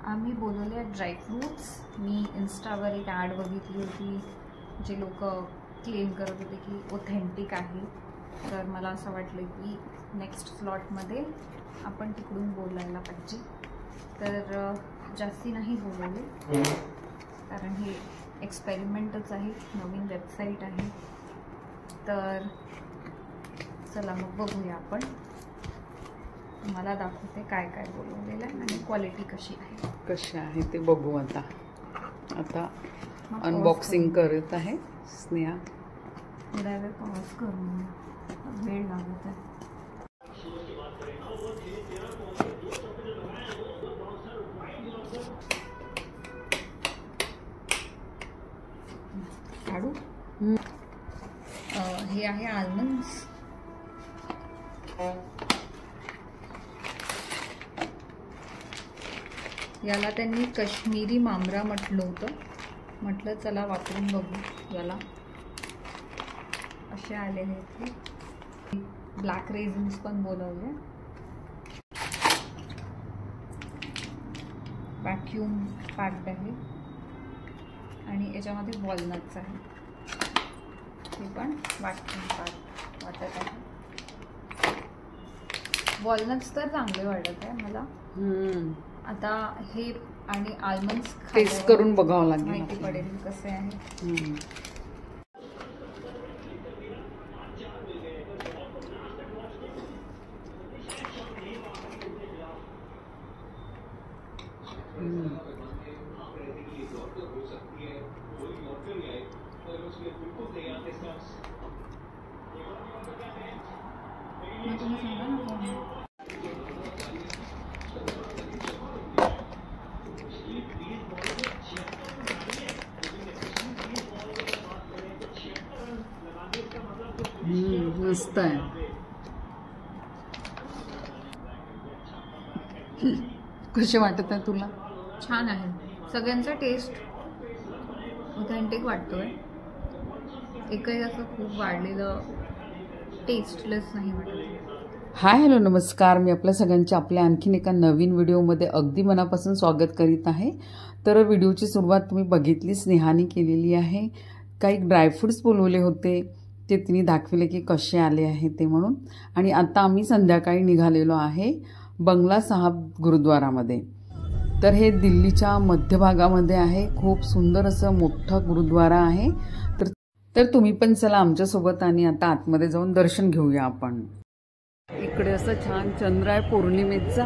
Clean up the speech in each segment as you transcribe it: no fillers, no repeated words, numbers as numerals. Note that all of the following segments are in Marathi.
आम्ही बोलवले ड्रायफ्रूट्स. मी इन्स्टावर एक ॲड बघितली होती, जे लोक क्लेम करत होते की ऑथेंटिक आहे. तर मला असं वाटलं की नेक्स्ट स्लॉटमध्ये आपण तिकडून बोलायला पाहिजे. तर जास्ती नाही बोलवले, कारण हे एक्सपेरिमेंटच आहे, नवीन वेबसाईट आहे. तर चला मग बघूया आपण. मला दाखवते काय काय बोलवलेलं आहे आणि क्वालिटी कशी आहे ते बघू. आता अनबॉक्सिंग करत आहे स्नेहा. थोड्या वेळ पॉज करून वेळ लागत आहे. काढू. हे आहे आल्मंड्स. याला त्यांनी काश्मीरी मामरा म्हटलं होतं. म्हटलं चला वापरून बघू याला. असे आलेले आहेत. ब्लॅक रेझिन्स पण बोलवले. वॅक्यूम पॅक्ड आहे आणि याच्यामध्ये वॉलनट्स आहे. हे पण वॅक्यूम पॅक्ड वाटत आहे. वॉलनट्स तर चांगले वाटत आहे मला. आता हे आणि आल्मंड्स टेस्ट करून बघावं लागेल, माहिती पडेल कसे आहे. तुम्ही सांगा ना. मस्त आहे. कसे वाटत आहे तुला? छान आहे. सगळ्यांचा टेस्ट ऑथेंटिक वाटतोय. एकही असं खूप वाढलेलं टेस्टलेस नाही वाटत. हाय हॅलो नमस्कार. मी आपल्या सगळ्यांचे आपल्या आणखीन एका नवीन व्हिडिओमध्ये अगदी मनापासून स्वागत करीत आहे. तर व्हिडिओची सुरुवात तुम्ही बघितली, स्नेहाने केलेली आहे. काही ड्रायफ्रूट्स बोलवले होते, ते तिने दाखविले की कसे आले आहे ते म्हणून. आणि आता आम्ही संध्याकाळी निघालेलो आहे बंगला साहब गुरुद्वारामध्ये. तर हे दिल्लीच्या मध्यभागामध्ये आहे. खूप सुंदर असं मोठं गुरुद्वारा आहे. तर तुम्ही पण चला आमच्यासोबत आणि आता आतमध्ये जाऊन दर्शन घेऊया आपण. इकडे असं छान चंद्र आहे पौर्णिमेचा.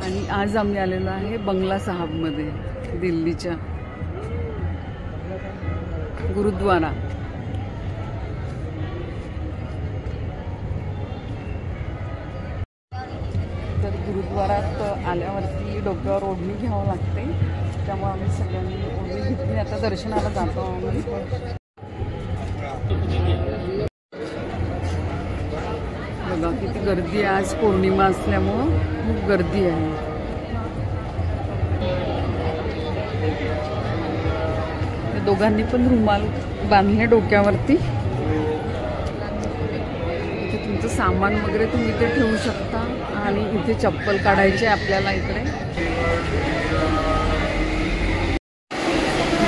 आणि आज आम्ही आलेलो आहे बंगला साहबमध्ये, दिल्लीच्या गुरुद्वारा. तर गुरुद्वारात आल्यावरती डोक्यावर ओढणी घ्यावं लागते, त्यामुळे आम्ही सगळ्यांनी ओढणी घेतली. आता दर्शनाला जातो आम्ही. बघा किती गर्दी आहे. आज पौर्णिमा असल्यामुळं खूप गर्दी आहे. त्या दोघांनी पण रुमाल बांधले डोक्यावरती. इथे तुमचं सामान वगैरे तुम्ही इथे ठेवू शकता. आणि इथे चप्पल काढायचे आपल्याला. इकडे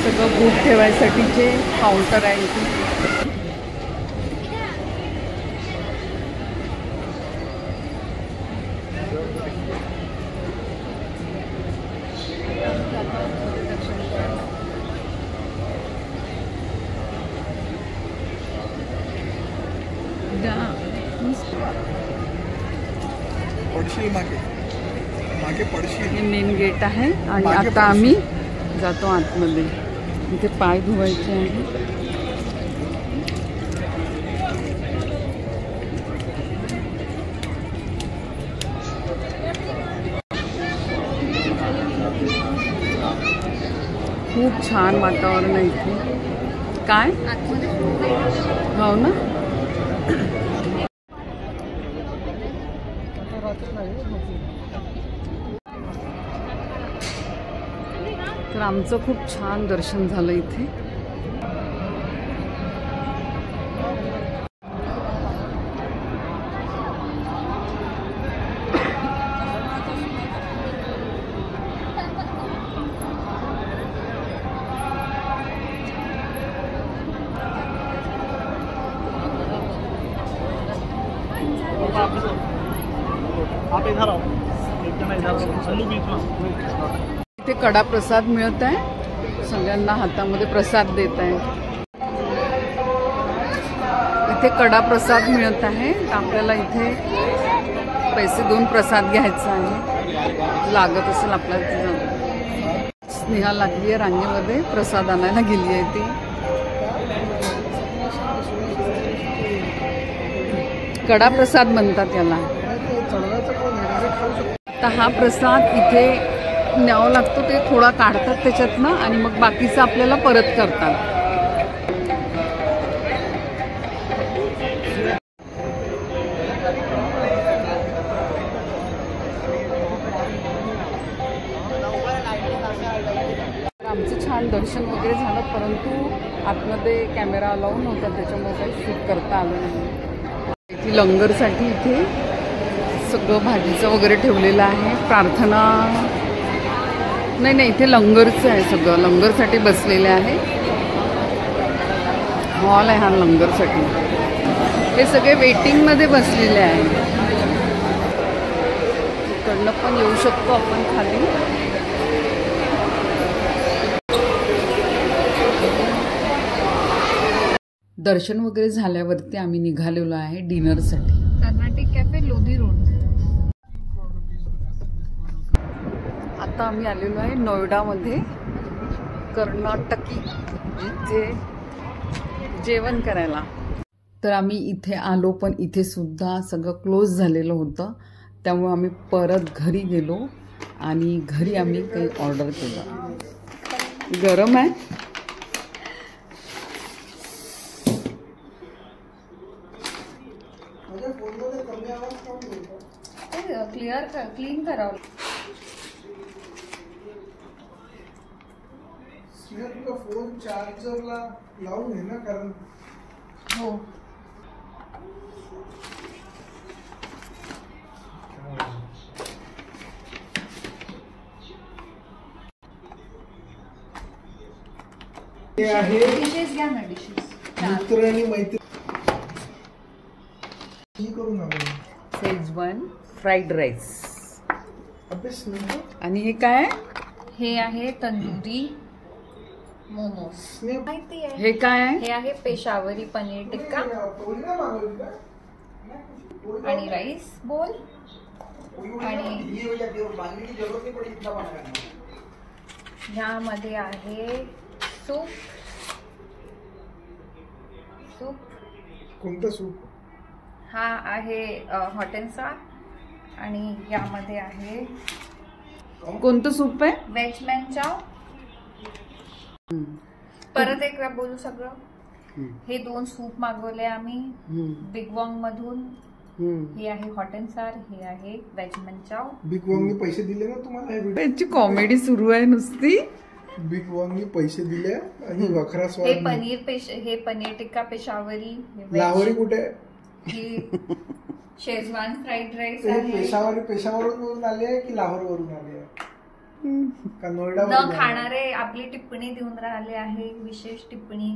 सगळं बूट ठेवायसाठीचे काउंटर आहे इथे. हे मेन गेट आहे. आणि आता आम्ही जातो आतमध्ये. इथे पाय धुवायचे आहे. खूप छान वातावरण आहे इथे. काय हो ना. तर आमचं खूप छान दर्शन झालं इथे. आप इधर आओ, एक जना इधर आओ, सल्लू बीच में। इथे कडा प्रसाद मिळत आहे, सगळ्यांना हातामध्ये प्रसाद देत आहे। इथे कडा प्रसाद मिळत आहे, आपल्याला इथे पैसे देऊन प्रसाद घ्यायचा आहे, लागत असेल आपल्याला। स्नेहा लागली आहे रांगेमध्ये, प्रसाद आणायला गेली आहे ती। कडा प्रसाद म्हणतात याला। तर हा प्रसाद इथे न्यावा लागतो, ते थोडा काढतात त्याच्यातनं आणि मग बाकीचं आपल्याला परत करतात। आमचं छान दर्शन वगैरे झालं, परंतु आतमध्ये कॅमेरा अलाउड नव्हता, त्याच्यामुळे काही शूट करता आलं नाही। इथे लंगरसाठी इथे सगळं भाजीचं वगैरे ठेवलेलं आहे। प्रार्थना नाही, इथे लंगरचं आहे सगळं, लंगरसाठी बसलेले आहे। हॉल आहे हा लंगरसाठी, हे सगळे वेटिंगमध्ये बसलेले आहे। इकडनं पण येऊ शकतो आपण खाली। दर्शन वगैरे झाल्यावरती आम्ही निघालेलो आहे डिनरसाठी। Carnatic Cafe Lodhi Road. आता आम्ही आलेलो आहे नोएडामध्ये कर्नाटकी इथे जेवण करायला। तर आम्ही इथे आलो, पण इथे सुद्धा सगळं क्लोज झालेलं होतं, त्यामुळे आम्ही परत घरी गेलो आणि घरी आम्ही काही ऑर्डर केलं। गरम आहे, क्लीन करावं। तुला फोन चार्जरला लावून आहे ना, कारण हो हे आहे डिशेस घ्या ना, डिशेस मित्र आणि मैत्री करून आपण शेजवान फ्राईड राईस। अभ्यास नाही आणि हे काय आहे? हे आहे तंदुरी मोमोज। माहिती आहे हे काय आहे? हे आहे पेशावरी पनीर टिक्का आणि राईस बोल आणि ह्यामध्ये आहे सूप। कोणतं सूप? हा आहे हॉट अँड सार आणि यामध्ये आहे कोणतं सूप आहे? वेजमॅन चाव। परत एक वेळा बोलू सगळं। हे 2 सूप मागवले आम्ही बिग वॉंग मधून। हे आहे हॉट अँड सार, हे आहे वेजमॅन चाव। बिग वॉंगनी पैसे दिले ना तुम्हाला? त्यांची कॉमेडी सुरू आहे नुसती। बिग वॉंगनी पैसे दिले आणि वखरा हे स्वाद। हे पनीर टिक्का पेशावरी। लाहोरी कुठे? ही शेजवान फ्राईड राईस हे आहे। पेशावरून आले की लाहोर वरून आले का नोएडा? न खाणारे आपली टिप्पणी देऊन राहिले आहे, विशेष टिप्पणी।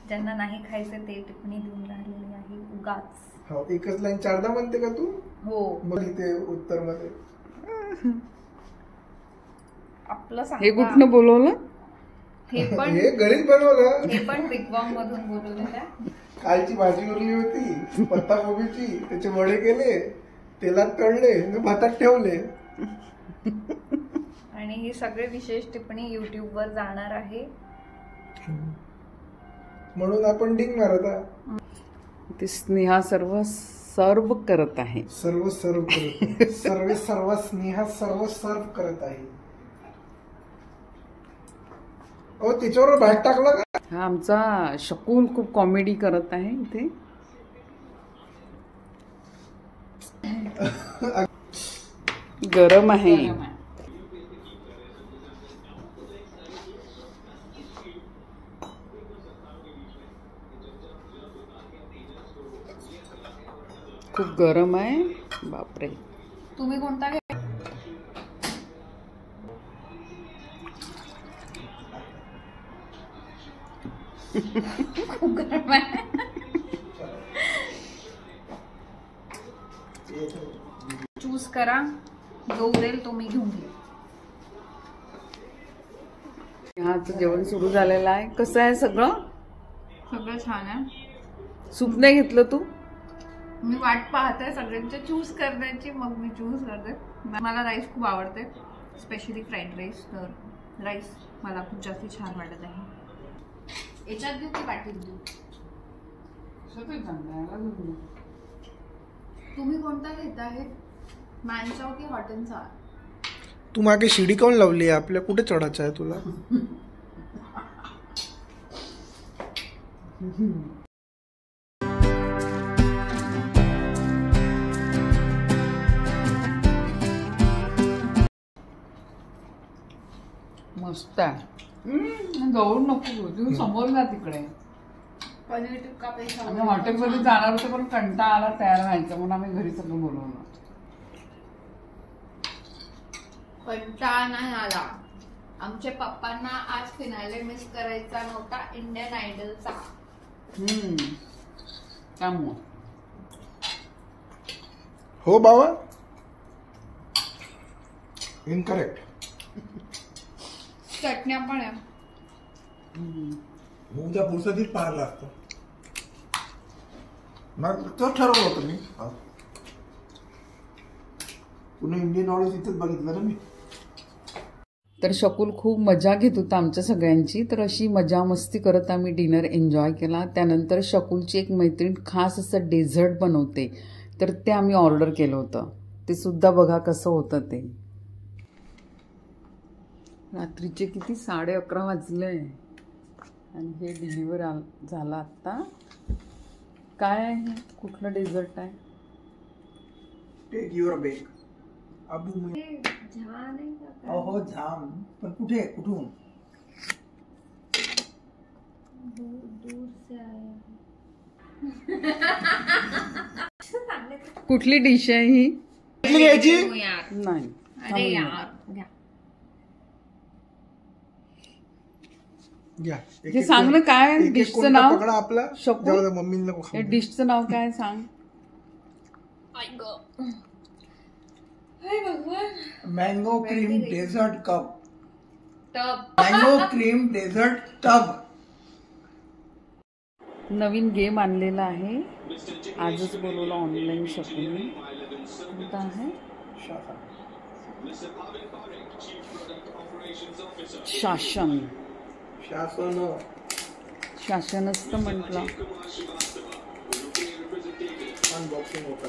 ज्यांना नाही खायचं ते टिप्पणी देऊन राहिलेली आहे उगाच। हो, एकच लाईन 4दा म्हणते का तू? हो, मग इथे उत्तर मध्ये आपलं हे कुठनं बोलवलं? हे पण हे घरीच बनवलं। हे पण बिग वॉंग मधून बोलवलेलं आहे। कालची भाजी उरली होती पत्ता कोबीची, त्याचे वडे केले, तेलात तळले, भातात ठेवले। आणि ही सगळे विशेष टिप्पणी YouTube वर जाणार आहे, म्हणून आपण डिंग मारत आहोत। ते स्नेहा सर्व सर्व करत आहे, सर्व करत सर्व स्नेहा सर्व सर्व करत आहे। ओ, त्याच्यावर भात टाकला का? हा आमचा शकूल खूप कॉमेडी करत आहे इथे। गरम आहे। खूप गरम आहे, बापरे। तुम्ही कोणता घ्या? खूप गरम आहे। चूज करा, जो उरेल तो मी घेऊन घेईन. ह्याचं जेवण सुरू झालेलं आहे. कसं आहे सगळं? सगळं छान आहे. सूप नाही घेतलं तू? मी वाट पाहते सगळ्यांचे चूज करण्याची, मग मी चूज करते. मला राईस खूप आवडते, स्पेशली फ्राईड राईस. तर राईस मला खूप जास्त छान वाटत आहे. याच्यात देऊ की पाटील देऊ? तुम्ही कोणता घेत आहे, मॅनचाव की हॉट अँड सॉर? तू मागे शिडी काऊन लावली आहे? आपल्या कुठे चढायचं आहे तुला? मस्त आहे. जवळ नको, तुम्ही समोर जा तिकडे. पनीर टिक्का पैसा आम्ही हॉटेलमध्ये जाणार होतो पण कंटाळा आला तयार व्हायचं म्हणून आम्ही घरी सगळं बोलवलं. कंटाळा नाही आला. आमच्या पप्पांना आज फिनाले मिस करायचा नव्हता इंडियन आयडलचा. त्यामुळं हो बाबा, इनकरेक्ट. चटण्या पण आहे. उद्या पुस्तकीत पाहायला लागतं. मग तो ठरवलं होतं मी. पुन्हा इंडियन ऑडियन्स इथेच बघितलं ना मी. तर शकुल खूप मजा घेत होता आमच्या सगळ्यांची. तर अशी मजा मस्ती करत आम्ही डिनर एन्जॉय केला. त्यानंतर शकुलची एक मैत्रीण खास असं डेझर्ट बनवते, तर ते आम्ही ऑर्डर केलं होतं. ते सुद्धा बघा कसं होतं ते. रात्रीचे किती 11:30 वाजले आणि हे डिलिव्हर झालं आत्ता. काय आहे, कुठलं डेझर्ट आहे? Take your bake. हो झाम, पण कुठे, कुठून? दूर से आया. कुठली डिश आहे ही? घ्यायची नाही. अरे यार घ्या. हे सांग ना, काय डिशचं नाव? पकडा आपला. शकू, मम्मीला हे डिशचं नाव काय सांग? Mango cream dessert cup. Tub. Mango cream dessert tub. नवीन गेम आणलेला आहे, आजच बोलवलं ऑनलाईन. शकून कोणता आहे? शासन. शासनच तर म्हटलं. अनबॉक्सिंग होता.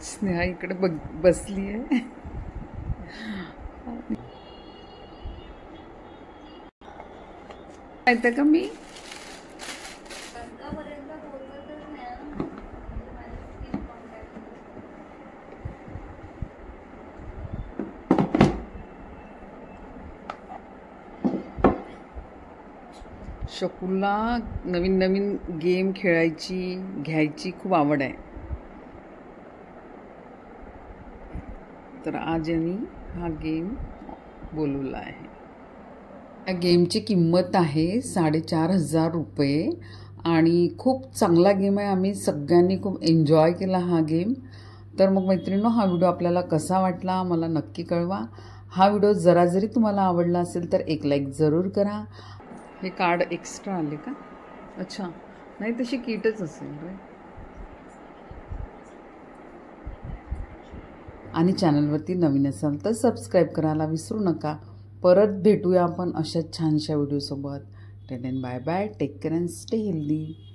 स्नेहा इकडे बसली आहे. माहिती का मी शकुलला नवीन नवीन गेम खेळायची घ्यायची खूप आवड आहे. तर आज यांनी हा गेम बोलवला आहे. या गेमची किंमत आहे 4,500 रुपये आणि खूप चांगला गेम आहे. आम्ही सगळ्यांनी खूप एन्जॉय केला हा गेम. तर मग मैत्रिणींनो, हा व्हिडिओ आपल्याला कसा वाटला मला नक्की कळवा. हा व्हिडिओ जरा जरी तुम्हाला आवडला असेल तर एक लाईक जरूर करा. हे कार्ड एक्स्ट्रा आले का? अच्छा, नाही तशी किटच असेल रे. आणि चॅनलवरती नवीन असाल तर सबस्क्राईब करायला विसरू नका. परत भेटूया आपण अशाच छानशा व्हिडिओसोबत. Then bye bye. Take care and stay healthy.